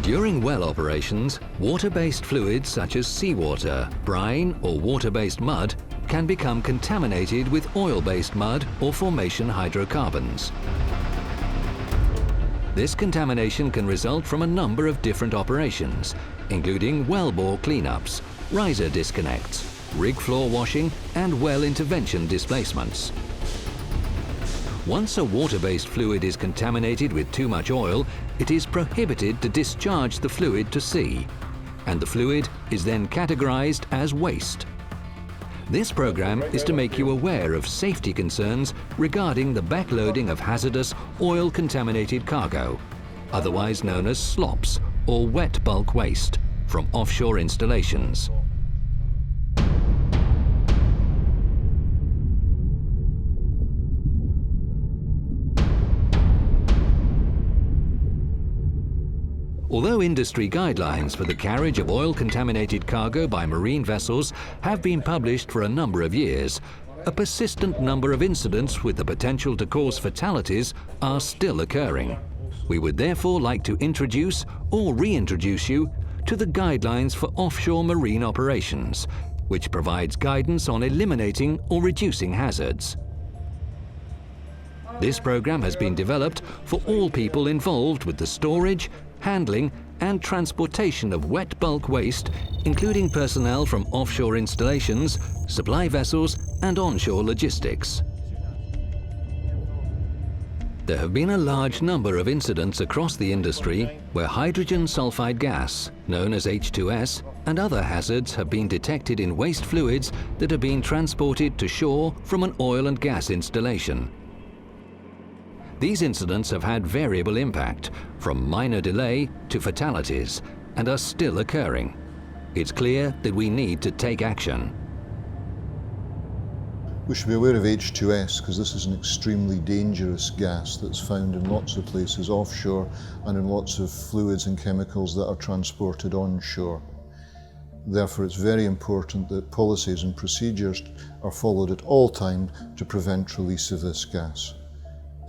During well operations, water-based fluids such as seawater, brine or water-based mud can become contaminated with oil-based mud or formation hydrocarbons. This contamination can result from a number of different operations, including wellbore cleanups, riser disconnects, rig floor washing and well intervention displacements. Once a water-based fluid is contaminated with too much oil, it is prohibited to discharge the fluid to sea, and the fluid is then categorized as waste. This program is to make you aware of safety concerns regarding the backloading of hazardous oil-contaminated cargo, otherwise known as slops or wet bulk waste, from offshore installations. Although industry guidelines for the carriage of oil-contaminated cargo by marine vessels have been published for a number of years, a persistent number of incidents with the potential to cause fatalities are still occurring. We would therefore like to introduce or reintroduce you to the Guidelines for Offshore Marine Operations, which provides guidance on eliminating or reducing hazards. This program has been developed for all people involved with the storage, handling and transportation of wet bulk waste, including personnel from offshore installations, supply vessels and onshore logistics. There have been a large number of incidents across the industry where hydrogen sulfide gas, known as H2S, and other hazards have been detected in waste fluids that are being transported to shore from an oil and gas installation. These incidents have had variable impact, from minor delay to fatalities, and are still occurring. It's clear that we need to take action. We should be aware of H2S because this is an extremely dangerous gas that's found in lots of places offshore and in lots of fluids and chemicals that are transported onshore. Therefore, it's very important that policies and procedures are followed at all times to prevent release of this gas.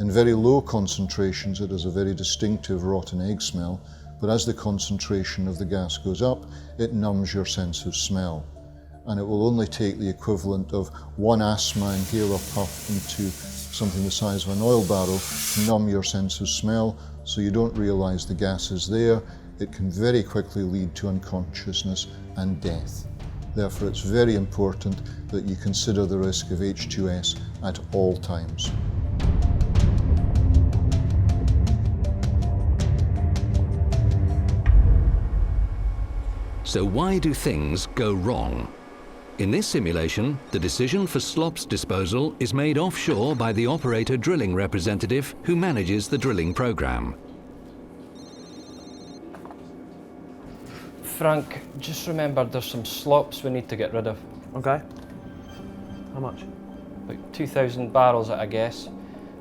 In very low concentrations, it has a very distinctive rotten egg smell, but as the concentration of the gas goes up, it numbs your sense of smell. And it will only take the equivalent of one asthma inhaler puff into something the size of an oil barrel to numb your sense of smell, so you don't realise the gas is there. It can very quickly lead to unconsciousness and death. Therefore, it's very important that you consider the risk of H2S at all times. So why do things go wrong? In this simulation, the decision for slops disposal is made offshore by the operator drilling representative who manages the drilling program. Frank, just remember there's some slops we need to get rid of. Okay. How much? About 2,000 barrels, I guess.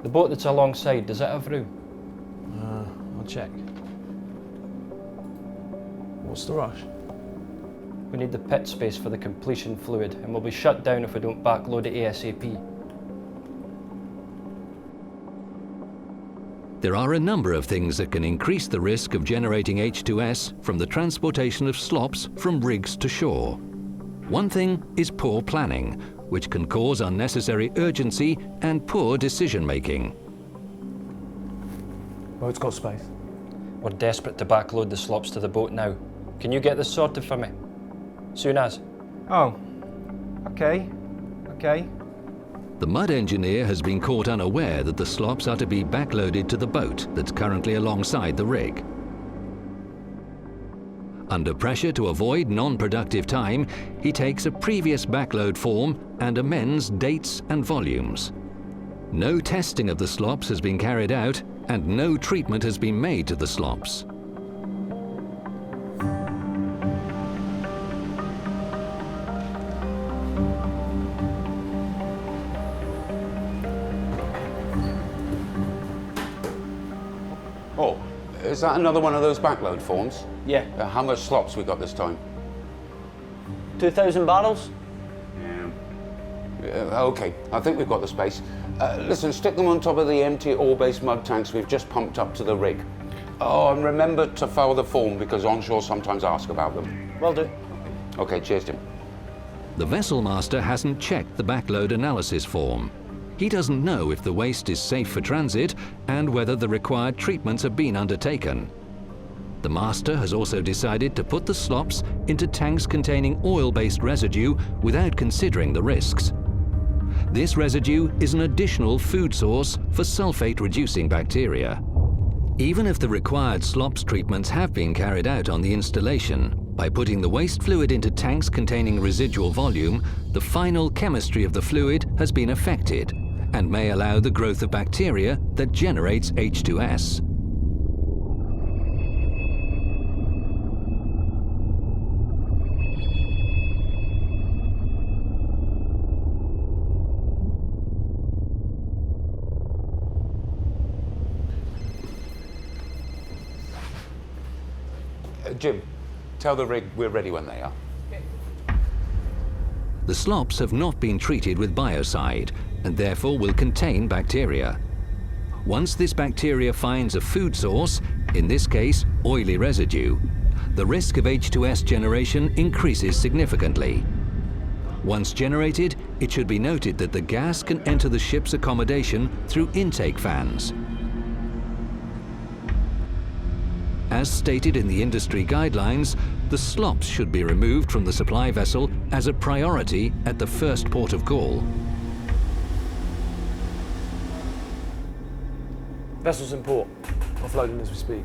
The boat that's alongside, does it have room? I'll check. What's the rush? We need the pit space for the completion fluid, and we'll be shut down if we don't backload it ASAP. There are a number of things that can increase the risk of generating H2S from the transportation of slops from rigs to shore. One thing is poor planning, which can cause unnecessary urgency and poor decision-making. Well, it's got space. We're desperate to backload the slops to the boat now. Can you get this sorted for me? Soon as. Oh, okay. The mud engineer has been caught unaware that the slops are to be backloaded to the boat that's currently alongside the rig. Under pressure to avoid non-productive time, he takes a previous backload form and amends dates and volumes. No testing of the slops has been carried out, and no treatment has been made to the slops. Oh, is that another one of those backload forms? Yeah. How much slops we got this time? 2,000 barrels? Okay, I think we've got the space. Listen, stick them on top of the empty oil-based mud tanks we've just pumped up to the rig. Oh, and remember to file the form because onshore sometimes ask about them. Will do. Okay, cheers, Jim. The vessel master hasn't checked the backload analysis form. He doesn't know if the waste is safe for transit and whether the required treatments have been undertaken. The master has also decided to put the slops into tanks containing oil-based residue without considering the risks. This residue is an additional food source for sulfate-reducing bacteria. Even if the required slops treatments have been carried out on the installation, by putting the waste fluid into tanks containing residual volume, the final chemistry of the fluid has been affected and may allow the growth of bacteria that generates H2S. Jim, tell the rig we're ready when they are. The slops have not been treated with biocide and therefore will contain bacteria. Once this bacteria finds a food source, in this case oily residue, the risk of H2S generation increases significantly. Once generated, it should be noted that the gas can enter the ship's accommodation through intake fans. As stated in the industry guidelines, the slops should be removed from the supply vessel as a priority at the first port of call. Vessel's in port. Offloading as we speak.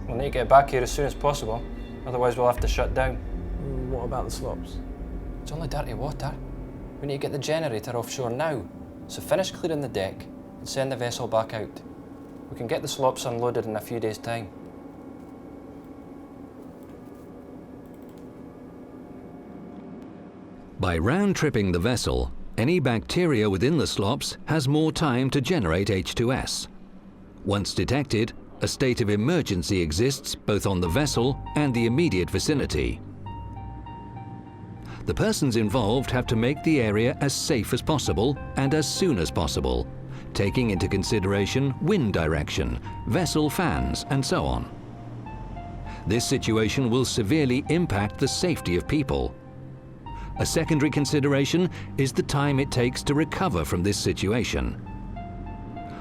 We'll need to get back here as soon as possible, otherwise we'll have to shut down. What about the slops? It's only dirty water. We need to get the generator offshore now, so finish clearing the deck and send the vessel back out. We can get the slops unloaded in a few days' time. By round-tripping the vessel, any bacteria within the slops has more time to generate H2S. Once detected, a state of emergency exists both on the vessel and the immediate vicinity. The persons involved have to make the area as safe as possible and as soon as possible, taking into consideration wind direction, vessel fans, and so on. This situation will severely impact the safety of people. A secondary consideration is the time it takes to recover from this situation.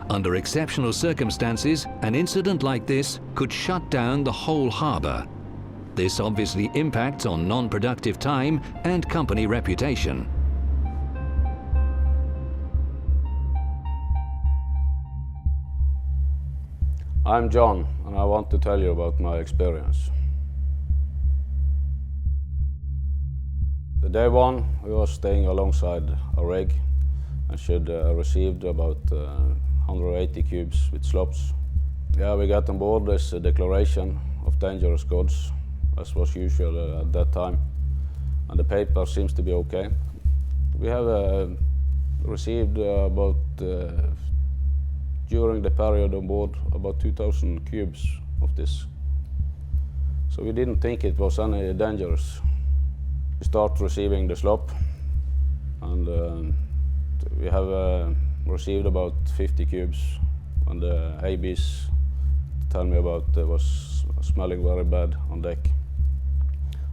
Under exceptional circumstances, an incident like this could shut down the whole harbour. This obviously impacts on non-productive time and company reputation. I'm John, and I want to tell you about my experience. The day one, we were staying alongside a rig and should received about 180 cubes with slops. Yeah, we got on board this declaration of dangerous goods, as was usual at that time, and the paper seems to be okay. We have received about, during the period on board, about 2,000 cubes of this. So we didn't think it was any dangerous. We start receiving the slop, and we have received about 50 cubes, and the ABs tell me about was smelling very bad on deck.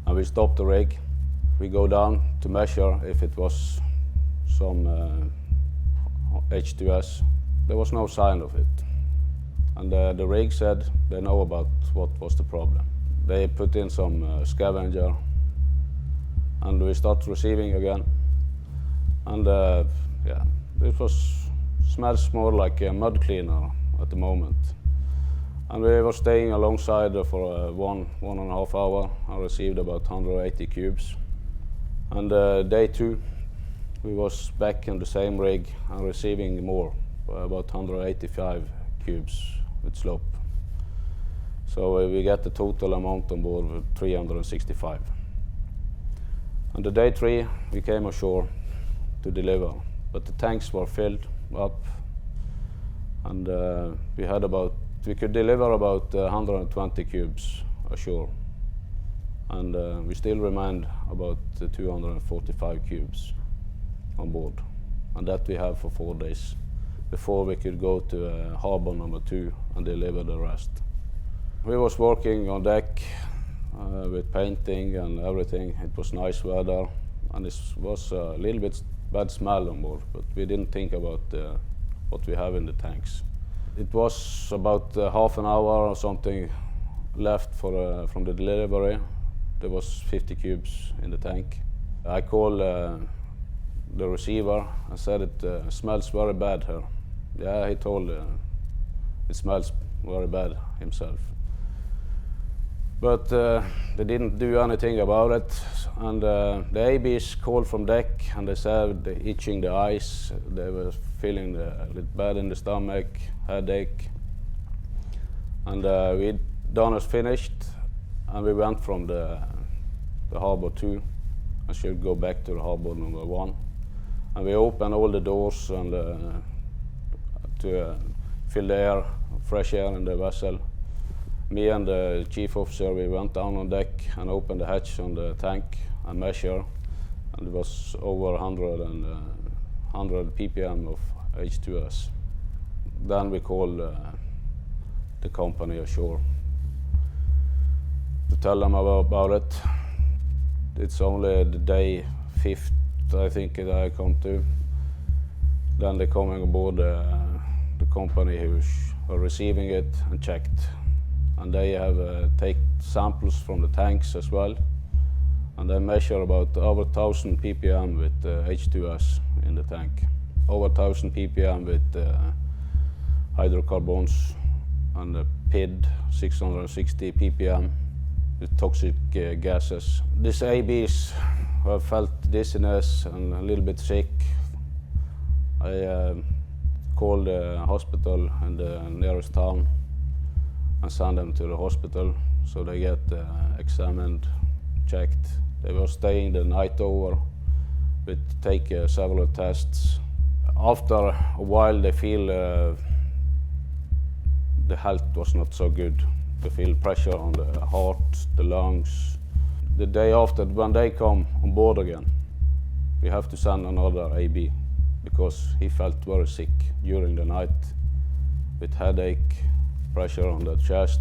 And we stop the rig. We go down to measure if it was some H2S. There was no sign of it. And the rig said they know about what was the problem. They put in some scavenger, and we start receiving again. And yeah, it smells more like a mud cleaner at the moment. And we were staying alongside for 1.5 hours. I received about 180 cubes. And day two, we was back in the same rig and receiving more, about 185 cubes with slop. So we get the total amount on board of 365. On the day three, we came ashore to deliver, but the tanks were filled up, and we could deliver about 120 cubes ashore, and we still remained about 245 cubes on board, and that we have for 4 days before we could go to harbor number 2 and deliver the rest. We was working on deck with painting and everything. It was nice weather, and it was a little bit bad smell on board, but we didn't think about what we have in the tanks. It was about half an hour or something left from the delivery. There was 50 cubes in the tank. I called the receiver and said it smells very bad here. Yeah, he told it smells very bad himself. But they didn't do anything about it. And the ABs called from deck and they said they're itching the eyes. They were feeling a little bad in the stomach, headache. And we done as finished, and we went from the harbor 2 and should go back to the harbor number 1. And we opened all the doors and to fill the air, fresh air in the vessel. Me and the chief officer, we went down on deck and opened the hatch on the tank and measured, and it was over 100 ppm of H2S. Then we called the company ashore to tell them about it. It's only the day 5th, I think, that I come to. Then they coming aboard the company who's receiving it and checked. And they have take samples from the tanks as well. And they measure about over 1,000 ppm with H2S in the tank. Over 1,000 ppm with hydrocarbons, and the PID 660 ppm with toxic gases. These ABs have felt dizziness and a little bit sick. I called the hospital in the nearest town and sent them to the hospital so they get examined, checked. They were staying the night over, but take several tests. After a while they feel the health was not so good. They feel pressure on the heart, the lungs. The day after, when they come on board again, we have to send another AB because he felt very sick during the night with headache, pressure on the chest.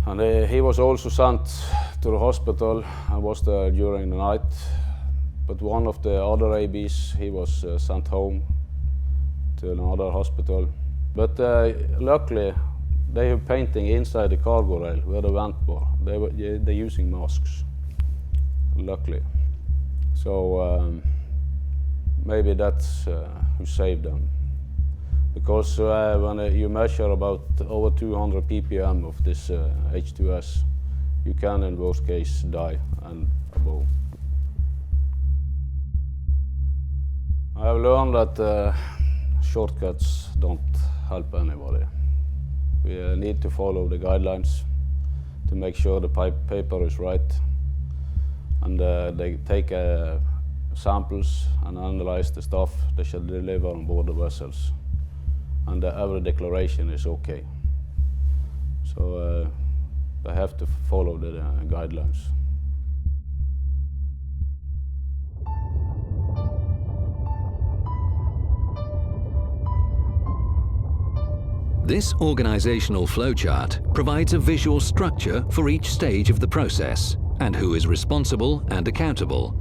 And he was also sent to the hospital and was there during the night. But one of the other ABs, he was sent home to another hospital. But luckily, they are painting inside the cargo rail where the vent were. They're using masks, luckily. So maybe that's who saved them. Because when you measure about over 200 ppm of this H2S, you can in worst case die and above. I have learned that shortcuts don't help anybody. We need to follow the guidelines to make sure the paper is right. And they take samples and analyze the stuff they shall deliver on board the vessels. And every declaration is okay. So they have to follow the guidelines. This organizational flowchart provides a visual structure for each stage of the process and who is responsible and accountable.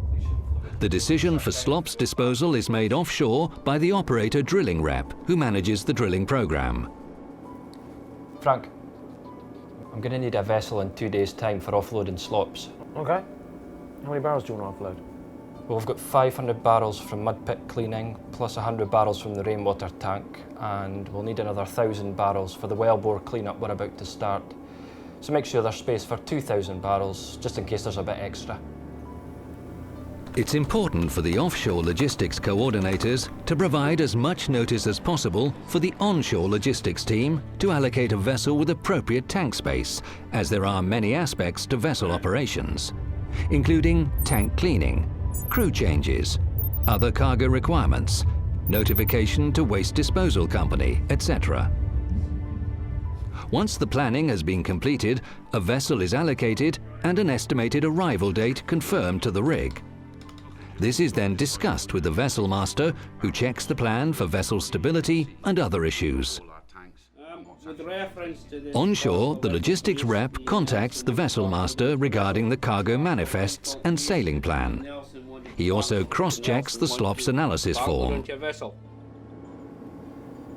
The decision for slops disposal is made offshore by the operator drilling rep who manages the drilling program. Frank, I'm going to need a vessel in 2 days' time for offloading slops. Okay. How many barrels do you want to offload? Well, we've got 500 barrels from mud pit cleaning, plus 100 barrels from the rainwater tank, and we'll need another 1,000 barrels for the wellbore cleanup we're about to start. So make sure there's space for 2,000 barrels, just in case there's a bit extra. It's important for the offshore logistics coordinators to provide as much notice as possible for the onshore logistics team to allocate a vessel with appropriate tank space, as there are many aspects to vessel operations, including tank cleaning, crew changes, other cargo requirements, notification to waste disposal company, etc. Once the planning has been completed, a vessel is allocated and an estimated arrival date confirmed to the rig. This is then discussed with the vessel master, who checks the plan for vessel stability and other issues. Onshore, the logistics rep contacts the vessel master regarding the cargo manifests and sailing plan. He also cross-checks the slops analysis form.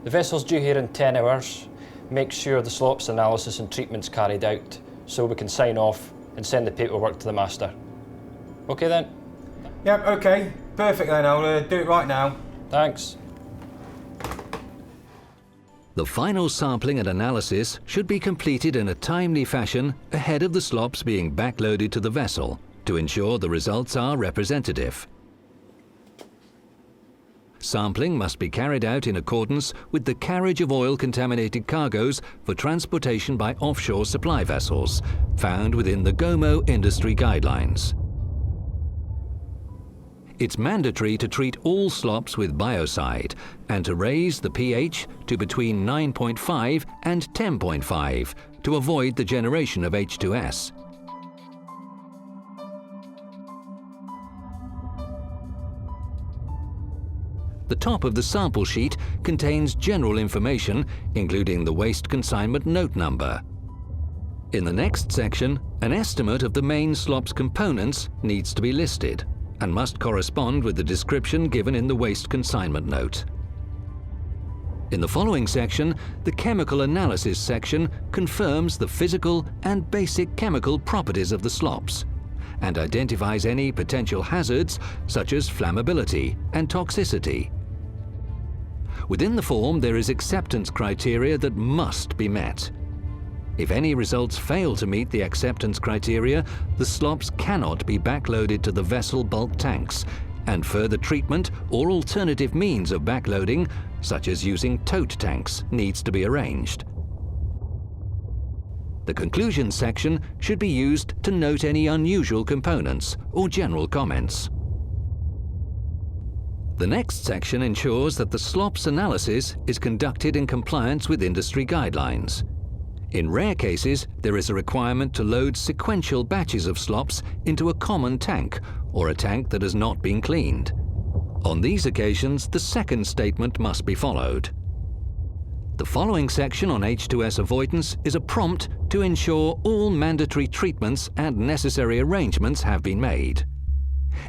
The vessel's due here in 10 hours. Make sure the slops analysis and treatment's carried out so we can sign off and send the paperwork to the master. Okay then? Yep, okay. Perfect then, I'll do it right now. Thanks. The final sampling and analysis should be completed in a timely fashion ahead of the slops being backloaded to the vessel to ensure the results are representative. Sampling must be carried out in accordance with the carriage of oil-contaminated cargoes for transportation by offshore supply vessels, found within the GOMO industry guidelines. It's mandatory to treat all slops with biocide and to raise the pH to between 9.5 and 10.5 to avoid the generation of H2S. The top of the sample sheet contains general information, including the waste consignment note number. In the next section, an estimate of the main slops components needs to be listed and must correspond with the description given in the waste consignment note. In the following section, the chemical analysis section confirms the physical and basic chemical properties of the slops and identifies any potential hazards such as flammability and toxicity. Within the form, there is acceptance criteria that must be met. If any results fail to meet the acceptance criteria, the slops cannot be backloaded to the vessel bulk tanks, and further treatment or alternative means of backloading, such as using tote tanks, needs to be arranged. The conclusion section should be used to note any unusual components or general comments. The next section ensures that the slops analysis is conducted in compliance with industry guidelines. In rare cases, there is a requirement to load sequential batches of slops into a common tank or a tank that has not been cleaned. On these occasions, the second statement must be followed. The following section on H2S avoidance is a prompt to ensure all mandatory treatments and necessary arrangements have been made.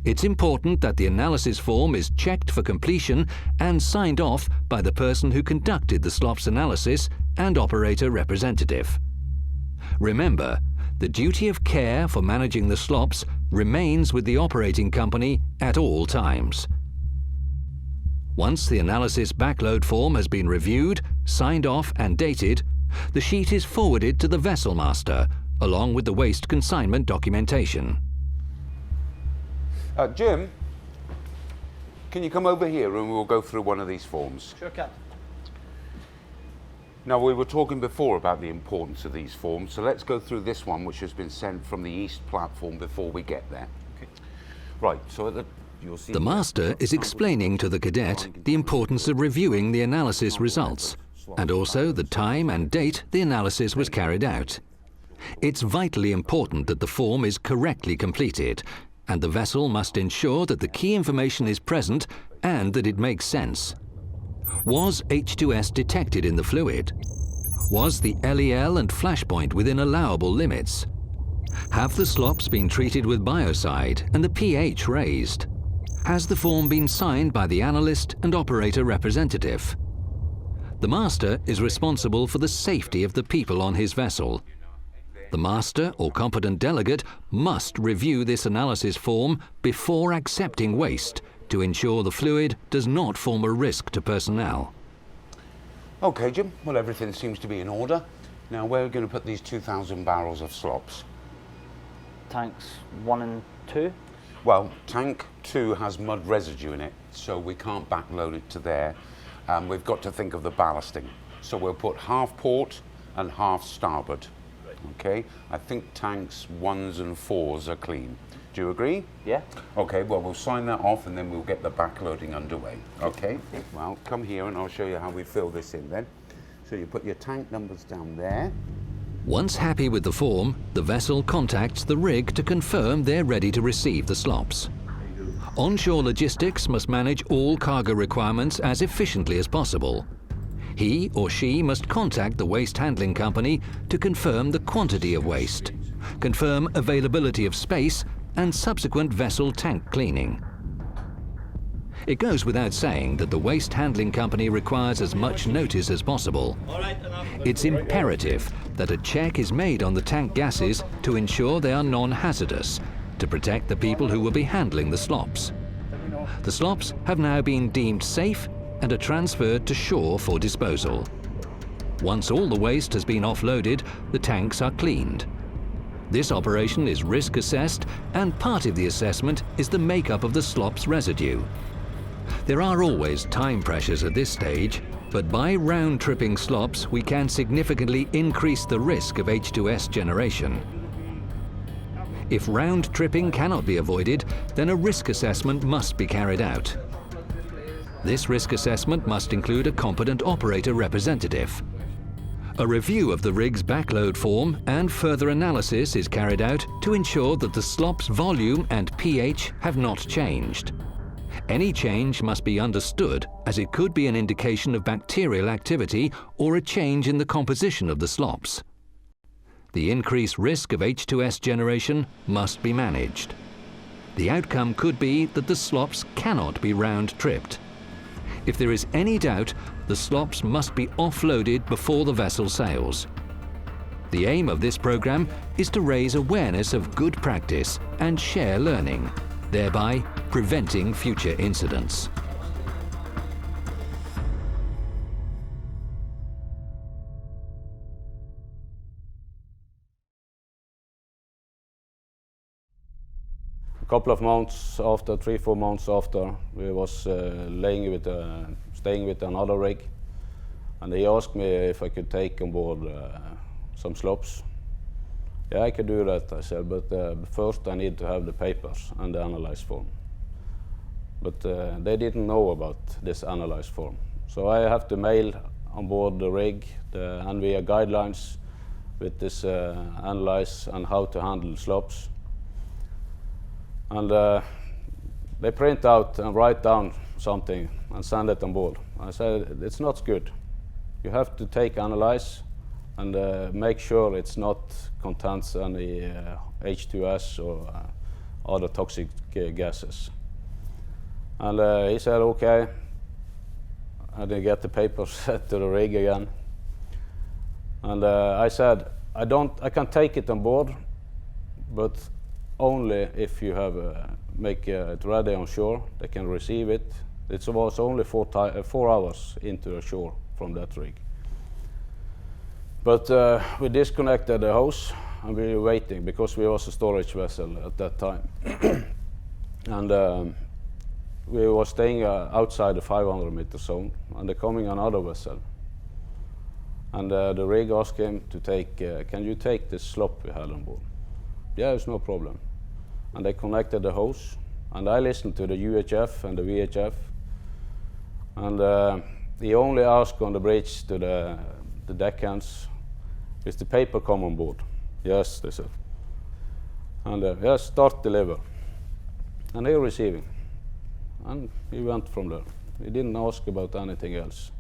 It's important that the analysis form is checked for completion and signed off by the person who conducted the slops analysis and operator representative. Remember, the duty of care for managing the slops remains with the operating company at all times. Once the analysis backload form has been reviewed, signed off and dated, the sheet is forwarded to the vessel master, along with the waste consignment documentation. Jim, can you come over here and we'll go through one of these forms? Sure, Captain. Now, we were talking before about the importance of these forms, so let's go through this one, which has been sent from the east platform before we get there. Okay. Right, so you'll see... The master is explaining to the cadet the importance of reviewing the analysis results, and also the time and date the analysis was carried out. It's vitally important that the form is correctly completed, and the vessel must ensure that the key information is present and that it makes sense. Was H2S detected in the fluid? Was the LEL and flashpoint within allowable limits? Have the slops been treated with biocide and the pH raised? Has the form been signed by the analyst and operator representative? The master is responsible for the safety of the people on his vessel. The master or competent delegate must review this analysis form before accepting waste to ensure the fluid does not form a risk to personnel. Okay, Jim. Well, everything seems to be in order. Now, where are we going to put these 2,000 barrels of slops? Tanks 1 and 2? Well, tank 2 has mud residue in it, so we can't backload it to there. We've got to think of the ballasting. So we'll put half port and half starboard. Okay, I think tanks 1s and 4s are clean. Do you agree? Yeah. Okay, well, we'll sign that off and then we'll get the backloading underway. Okay, well, come here and I'll show you how we fill this in then. So you put your tank numbers down there. Once happy with the form, the vessel contacts the rig to confirm they're ready to receive the slops. Onshore logistics must manage all cargo requirements as efficiently as possible. He or she must contact the waste handling company to confirm the quantity of waste, confirm availability of space, and subsequent vessel tank cleaning. It goes without saying that the waste handling company requires as much notice as possible. It's imperative that a check is made on the tank gases to ensure they are non-hazardous, to protect the people who will be handling the slops. The slops have now been deemed safe and are transferred to shore for disposal. Once all the waste has been offloaded, the tanks are cleaned. This operation is risk assessed, and part of the assessment is the makeup of the slops residue. There are always time pressures at this stage, but by round-tripping slops we can significantly increase the risk of H2S generation. If round-tripping cannot be avoided, then a risk assessment must be carried out. This risk assessment must include a competent operator representative. A review of the rig's backload form and further analysis is carried out to ensure that the slop's volume and pH have not changed. Any change must be understood, as it could be an indication of bacterial activity or a change in the composition of the slops. The increased risk of H2S generation must be managed. The outcome could be that the slops cannot be round-tripped. If there is any doubt, the slops must be offloaded before the vessel sails. The aim of this program is to raise awareness of good practice and share learning, thereby preventing future incidents. A couple of months after, 3-4 months after, we was staying with another rig, and he asked me if I could take on board some slops. Yeah, I could do that, I said, but first I need to have the papers and the analyze form. But they didn't know about this analyze form. So I have to mail on board the rig the NVIA guidelines with this analyze and how to handle slops. And they print out and write down something and send it on board. I said, it's not good. You have to take analyze and make sure it's not contains any H2S or other toxic gases. And he said, okay. And they get the papers set to the rig again. And I said, I can take it on board, but only if you have make it ready on shore. They can receive it. It was only 4 hours into the shore from that rig. But we disconnected the hose and we were waiting because we was a storage vessel at that time. And we were staying outside the 500-meter zone, and they're coming another vessel. And the rig asked him to take, can you take this slop we had on board? Yeah, it's no problem. And they connected the hose, and I listened to the UHF and the VHF. And he only asked on the bridge to the deckhands, is the paper come on board? Yes, they said. And yes, start deliver. And they're receiving. And he went from there. He didn't ask about anything else.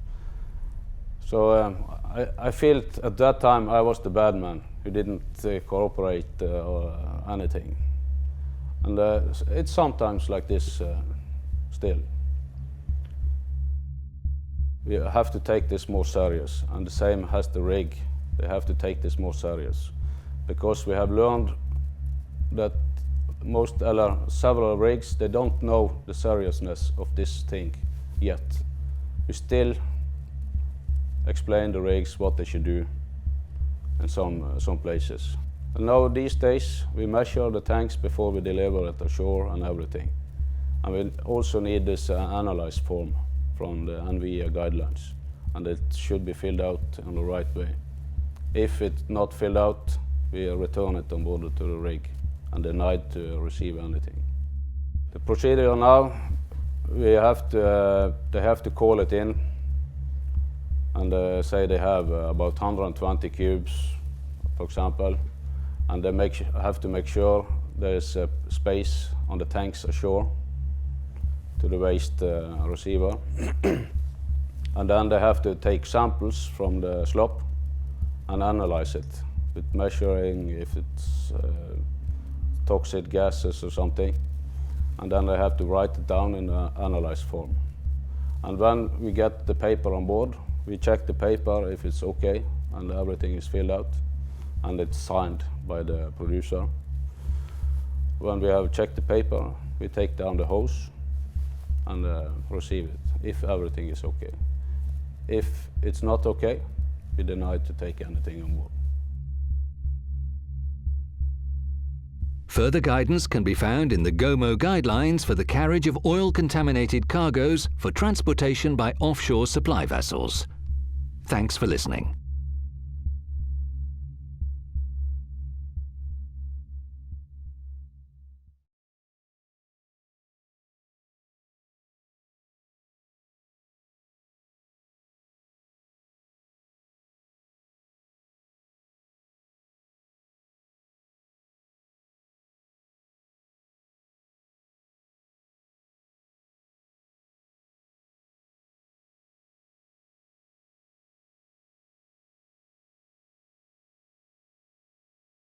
So I felt at that time I was the bad man who didn't cooperate or anything. And it's sometimes like this still. We have to take this more serious, and the same has the rig. They have to take this more serious, because we have learned that several rigs, they don't know the seriousness of this thing yet. We still explain the rigs what they should do in some places. And now these days we measure the tanks before we deliver it to shore and everything. And we also need this analyze form from the NVIA guidelines, and it should be filled out in the right way. If it's not filled out, we return it on board to the rig and denied to receive anything. The procedure now, they have to call it in and say they have about 120 cubes, for example, and they have to make sure there is space on the tanks ashore to the waste receiver. And then they have to take samples from the slop and analyze it with measuring if it's toxic gases or something. And then they have to write it down in an analyzed form. And when we get the paper on board, we check the paper if it's okay and everything is filled out and it's signed by the producer. When we have checked the paper, we take down the hose and receive it if everything is okay. If it's not okay, we deny to take anything on board. Further guidance can be found in the GOMO guidelines for the carriage of oil-contaminated cargoes for transportation by offshore supply vessels. Thanks for listening.